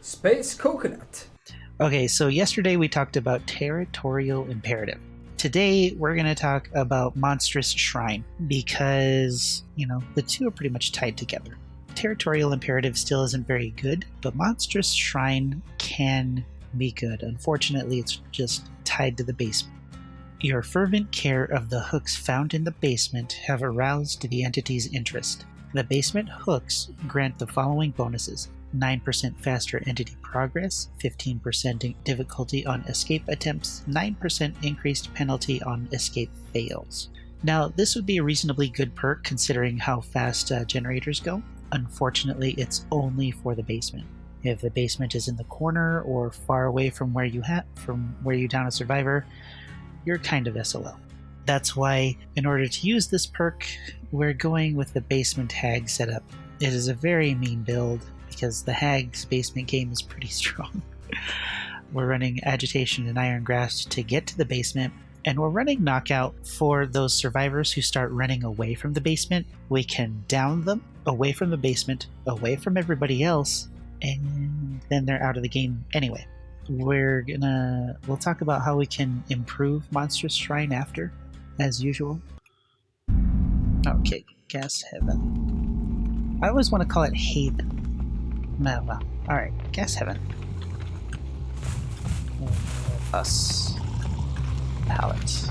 Space Coconut. Okay, so yesterday we talked about territorial imperative. Today we're going to talk about Monstrous Shrine because, the two are pretty much tied together. Territorial imperative still isn't very good, but Monstrous Shrine can be good. Unfortunately, it's just tied to the basement. Your fervent care of the hooks found in the basement have aroused the entity's interest. The basement hooks grant the following bonuses: 9% faster entity progress, 15% difficulty on escape attempts, 9% increased penalty on escape fails. Now, this would be a reasonably good perk considering how fast generators go. Unfortunately, it's only for the basement. If the basement is in the corner or far away from where you down a survivor, you're kind of SOL. That's why, in order to use this perk, we're going with the basement hag setup. It is a very mean build because the hag's basement game is pretty strong. We're running agitation and iron grasp to get to the basement, and we're running knockout for those survivors who start running away from the basement. We can down them away from the basement, away from everybody else, and then they're out of the game anyway. We'll talk about how we can improve Monstrous Shrine after, as usual. Okay, Gas Heaven. I always want to call it Haven. Well, alright, Gas Heaven. Us. Pallet.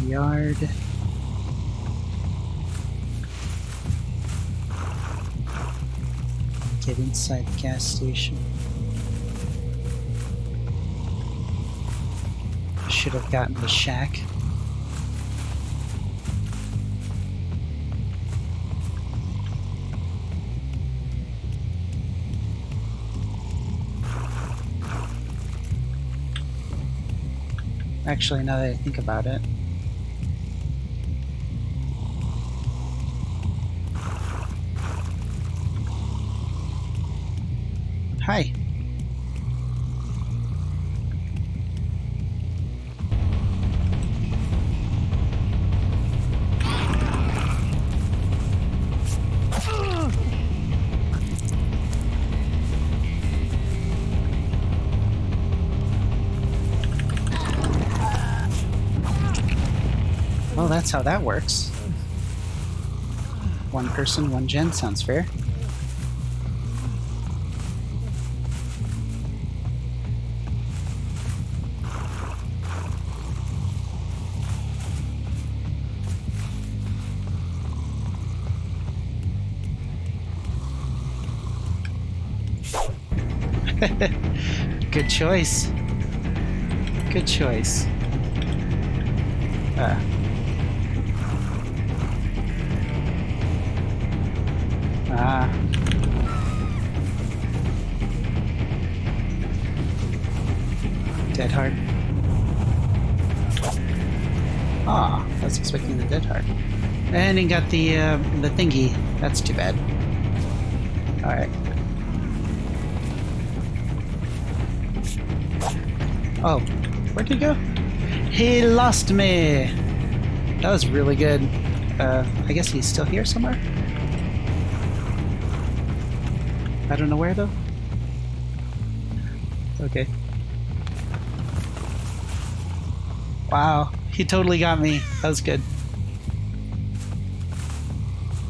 Yard. Get inside the gas station. Should have gotten the shack. Actually, now that I think about it. Hi. Well, that's how that works. One person, one gen, sounds fair. Good choice. Good choice. Dead hard. Ah, I was expecting the dead hard. And he got the thingy. That's too bad. Alright. Oh, where'd he go? He lost me! That was really good. I guess he's still here somewhere? I don't know where though. Okay. Wow, he totally got me. That was good.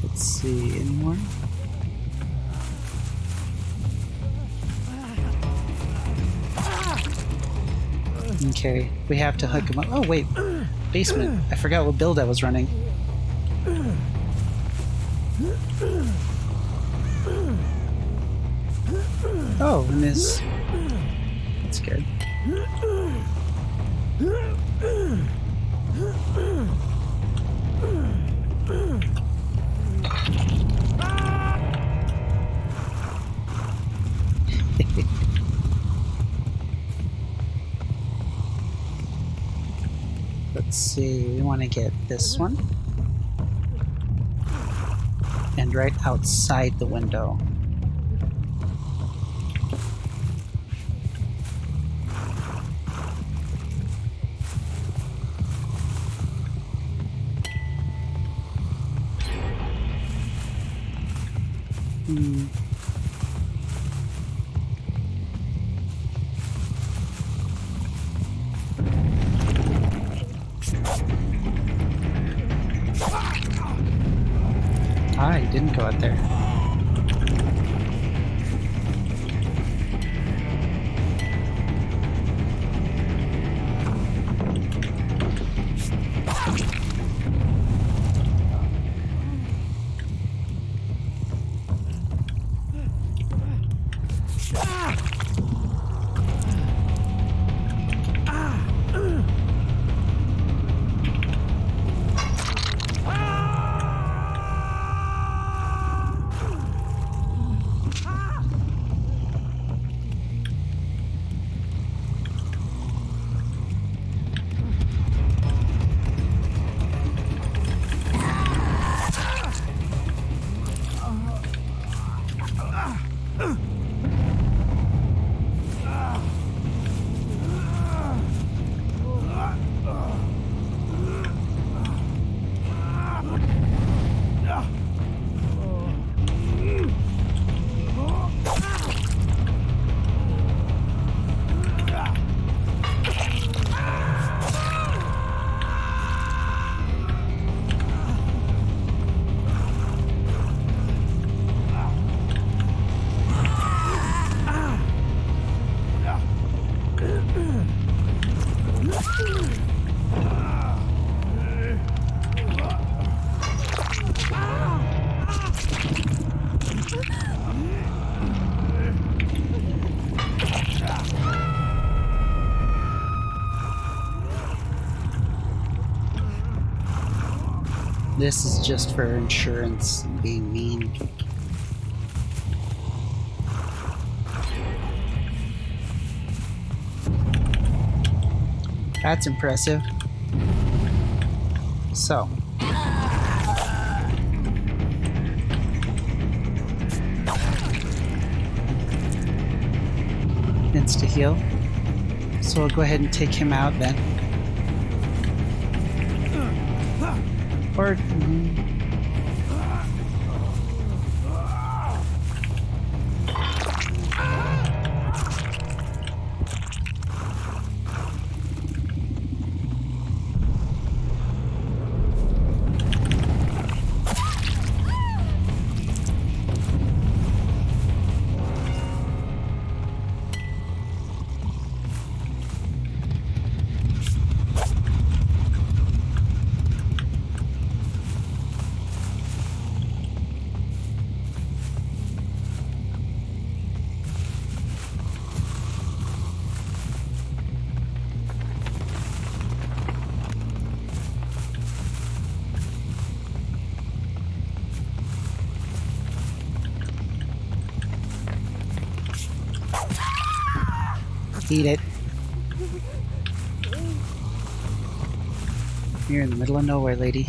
Let's see, any more? Okay, we have to hook him up. Oh wait, basement. I forgot what build I was running. Oh, and this. That's good. Let's see, we want to get this one. And right outside the window. Hmm. Ah, he didn't go out there. This is just for insurance being mean. That's impressive. So. Insta-heal. So we'll go ahead and take him out then. Or... Eat it. You're in the middle of nowhere, lady.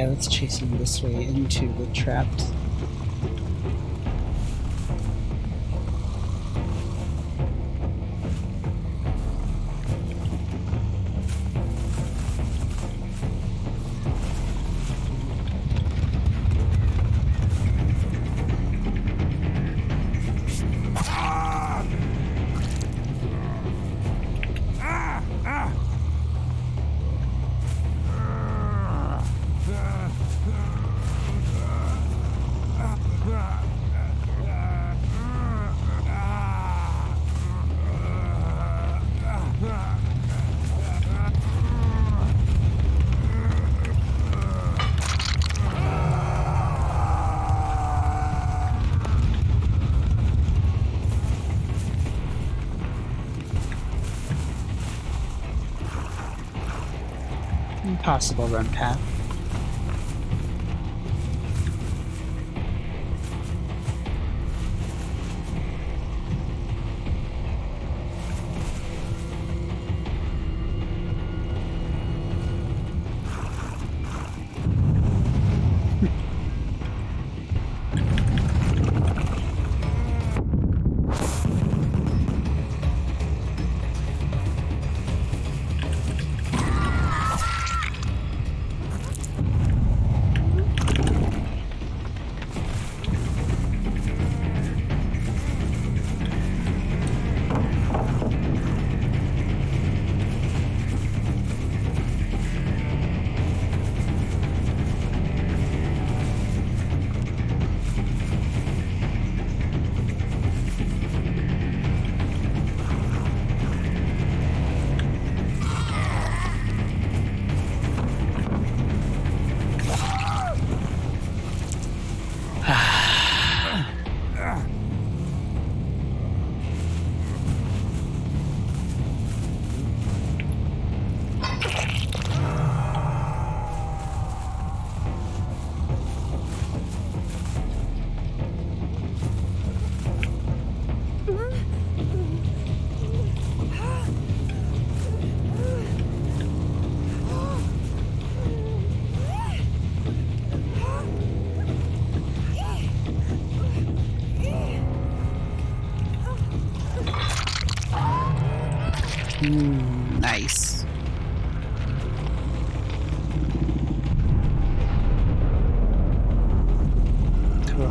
Yeah, let's chase him this way into the trapped. Possible run path. Nice. Cool.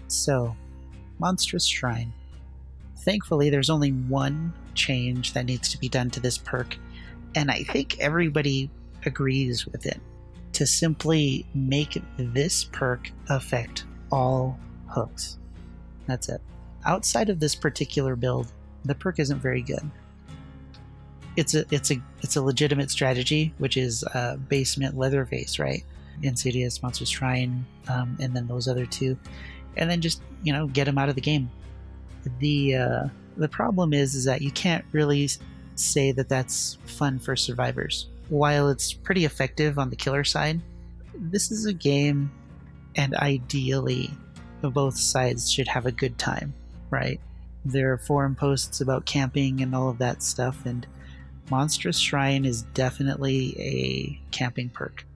So, Monstrous Shrine. Thankfully, there's only one change that needs to be done to this perk, and I think everybody agrees with it. To simply make this perk affect all hooks. That's it. Outside of this particular build, the perk isn't very good. It's a legitimate strategy, which is basement Leatherface, right? Insidious, Monstrous Shrine, and then those other two, and then just get them out of the game. The problem is that you can't really say that that's fun for survivors. While it's pretty effective on the killer side, this is a game, and ideally, both sides should have a good time, right? There are forum posts about camping and all of that stuff, and Monstrous Shrine is definitely a camping perk.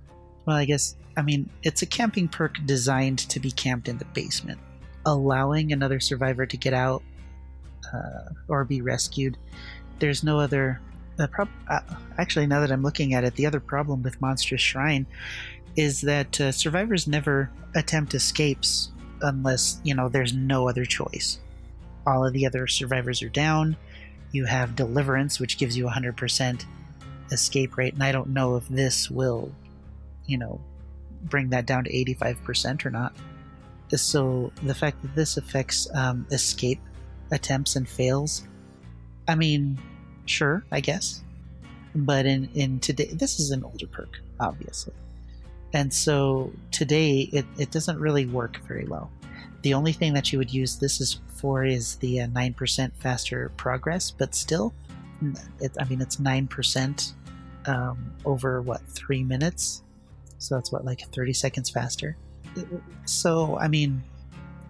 Well, it's a camping perk designed to be camped in the basement. Allowing another survivor to get out or be rescued. There's no other... actually, now that I'm looking at it, the other problem with Monstrous Shrine is that survivors never attempt escapes unless, there's no other choice. All of the other survivors are down. You have Deliverance, which gives you 100% escape rate, and I don't know if this will, bring that down to 85% or not. So the fact that this affects escape attempts and fails, Sure, I guess. But in today, this is an older perk, obviously. And so today, it doesn't really work very well. The only thing that you would use this is the 9% faster progress, but still, it's 9% over what, 3 minutes? So that's what, like 30 seconds faster. So, I mean,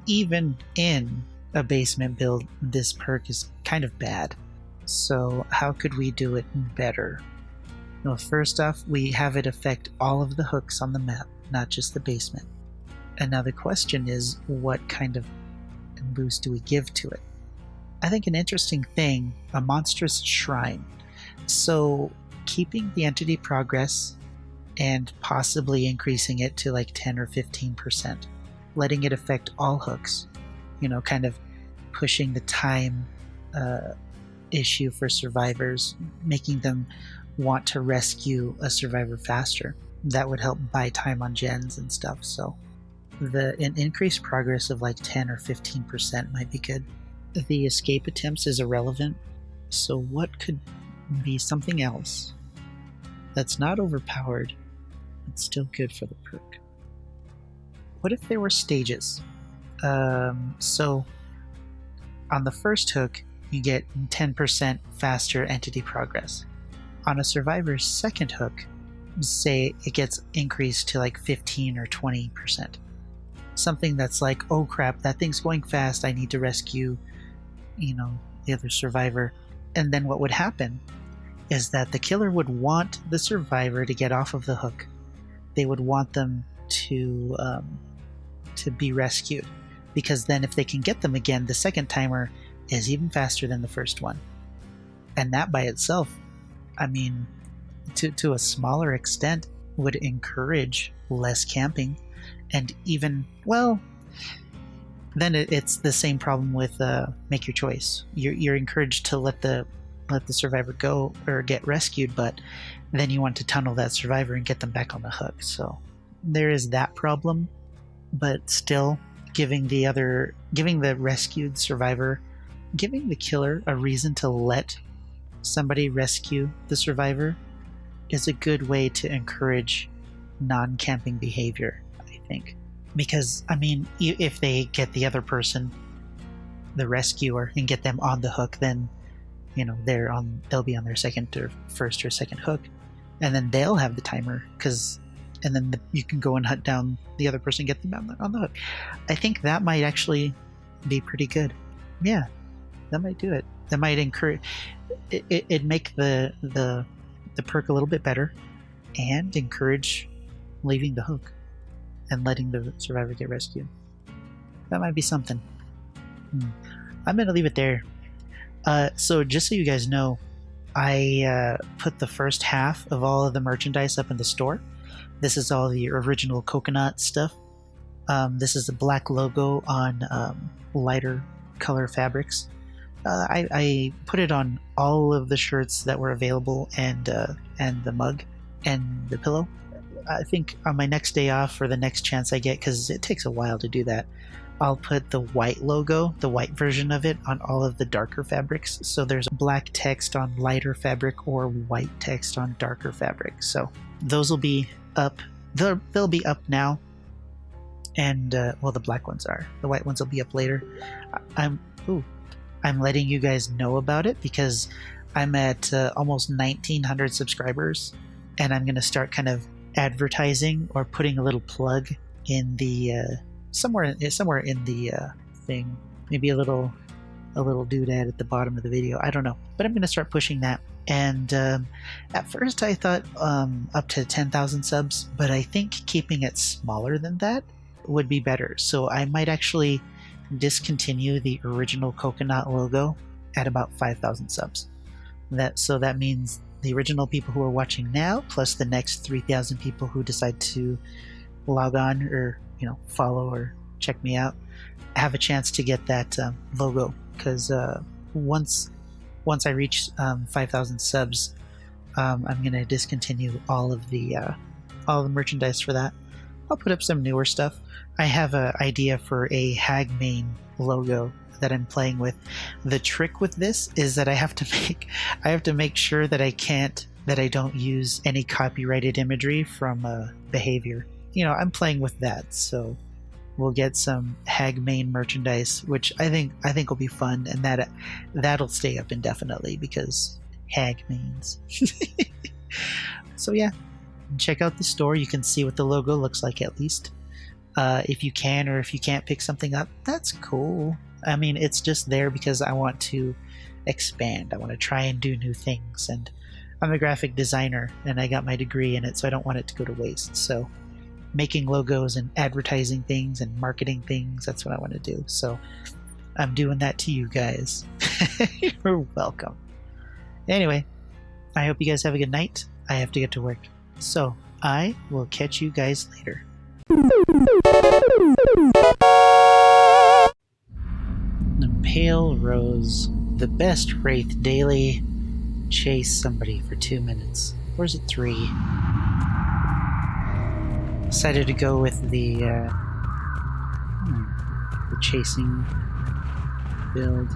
even in a basement build, this perk is kind of bad. So how could we do it better? Well, first off, we have it affect all of the hooks on the map, not just the basement. And now the question is, what kind of boost do we give to it? I think an interesting thing, a monstrous shrine. So keeping the entity progress and possibly increasing it to like 10 or 15%, letting it affect all hooks, kind of pushing the time issue for survivors, making them want to rescue a survivor faster. That would help buy time on gens and stuff. So an increased progress of like 10 or 15% might be good. The escape attempts is irrelevant. So what could be something else that's not overpowered but still good for the perk? What if there were stages? So on the first hook, you get 10% faster entity progress. On a survivor's second hook, say it gets increased to like 15 or 20%. Something that's like, oh crap, that thing's going fast, I need to rescue, the other survivor. And then what would happen is that the killer would want the survivor to get off of the hook. They would want them to be rescued, because then if they can get them again, the second timer is even faster than the first one. And that by itself, I mean, to a smaller extent, would encourage less camping. And even, well, then it's the same problem with make your choice. You're encouraged to let the survivor go or get rescued, but then you want to tunnel that survivor and get them back on the hook. So there is that problem, but still giving the rescued survivor, giving the killer a reason to let somebody rescue the survivor is a good way to encourage non-camping behavior, I think. Because, I mean, if they get the other person, the rescuer, and get them on the hook, then, they'll be on their first or second hook, and then they'll have the timer, and then you can go and hunt down the other person and get them on the hook. I think that might actually be pretty good. Yeah, that might do it. That might encourage it'd make the perk a little bit better and encourage leaving the hook and letting the survivor get rescued. That might be something. I'm going to leave it there. So just so you guys know, I put the first half of all of the merchandise up in the store. This is all the original coconut stuff. This is a black logo on lighter color fabrics. I put it on all of the shirts that were available, and the mug and the pillow. I think on my next day off, or the next chance I get, because it takes a while to do that, I'll put the white logo, the white version of it, on all of the darker fabrics. So there's black text on lighter fabric or white text on darker fabric. So those will be up. They'll be up now. And well, the black ones are. The white ones will be up later. I'm letting you guys know about it because I'm at almost 1,900 subscribers, and I'm going to start kind of advertising or putting a little plug in the somewhere in the thing, maybe a little doodad at the bottom of the video. I don't know, but I'm going to start pushing that. And at first I thought up to 10,000 subs, but I think keeping it smaller than that would be better. So I might actually discontinue the original coconut logo at about 5,000 subs. That means the original people who are watching now, plus the next 3,000 people who decide to log on or follow or check me out, have a chance to get that logo. Because once I reach 5,000 subs, I'm gonna discontinue all the merchandise for that. I'll put up some newer stuff. I have an idea for a Hagmane logo that I'm playing with. The trick with this is that I have to make sure that I don't use any copyrighted imagery from behavior. You know, I'm playing with that, so we'll get some Hagmane merchandise, which I think will be fun, and that'll stay up indefinitely because Hagmanes. So yeah, check out the store. You can see what the logo looks like at least. If you can, or if you can't pick something up, that's cool. I mean, it's just there because I want to expand. I want to try and do new things, and I'm a graphic designer and I got my degree in it, so I don't want it to go to waste. So making logos and advertising things and marketing things, that's what I want to do. So I'm doing that to you guys. You're welcome. Anyway, I hope you guys have a good night. I have to get to work. So I will catch you guys later. The Pale Rose, the best wraith daily. Chase somebody for 2 minutes. Or is it 3? Decided to go with the chasing build.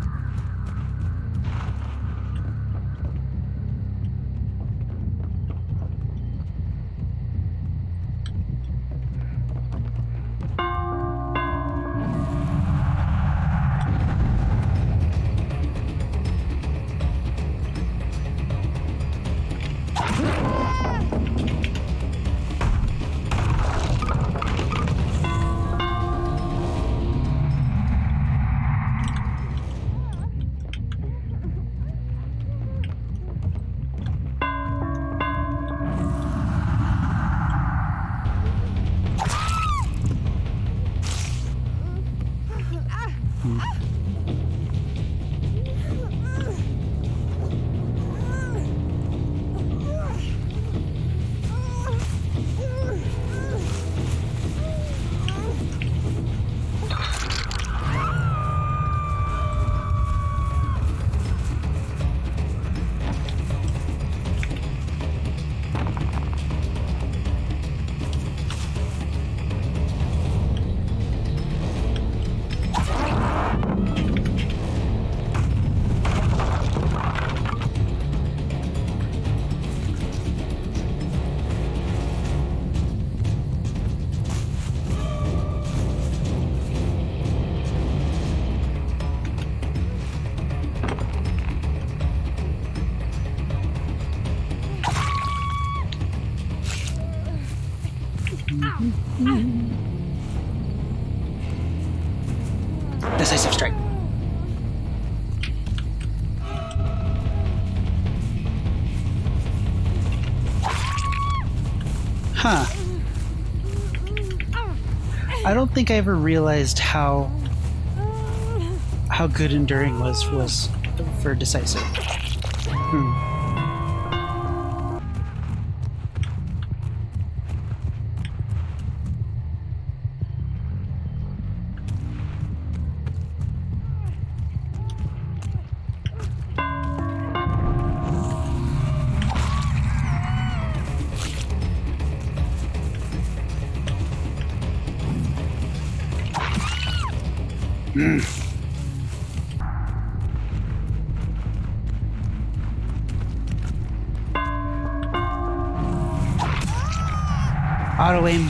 Decisive strike. Huh. I don't think I ever realized how good enduring was for decisive. Auto aim.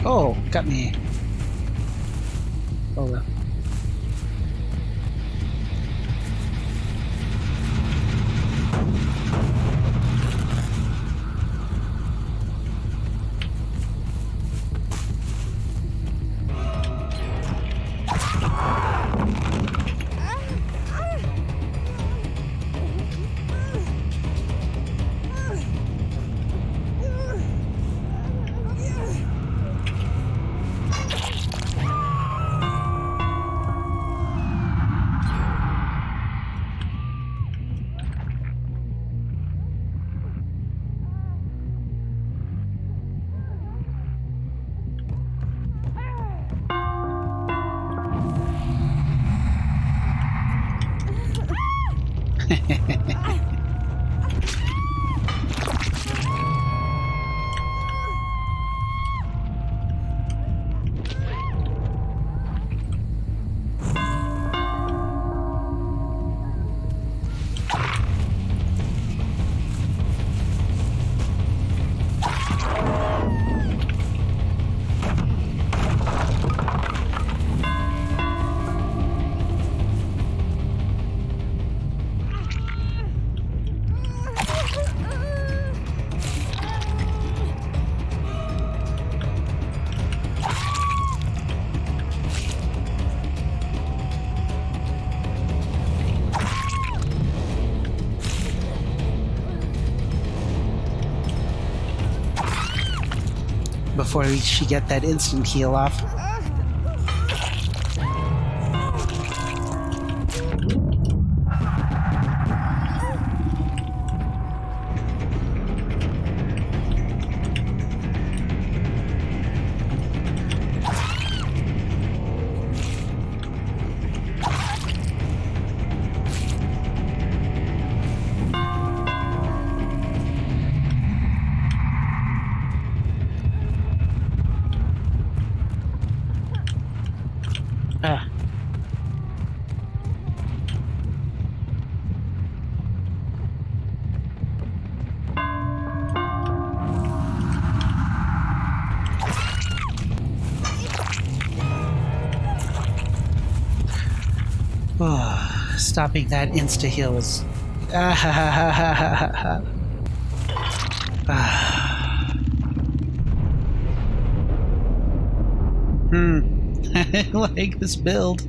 Oh, got me. Oh well. Before she get that instant heal off. Ah. Oh, stopping that insta heal was. I like this build.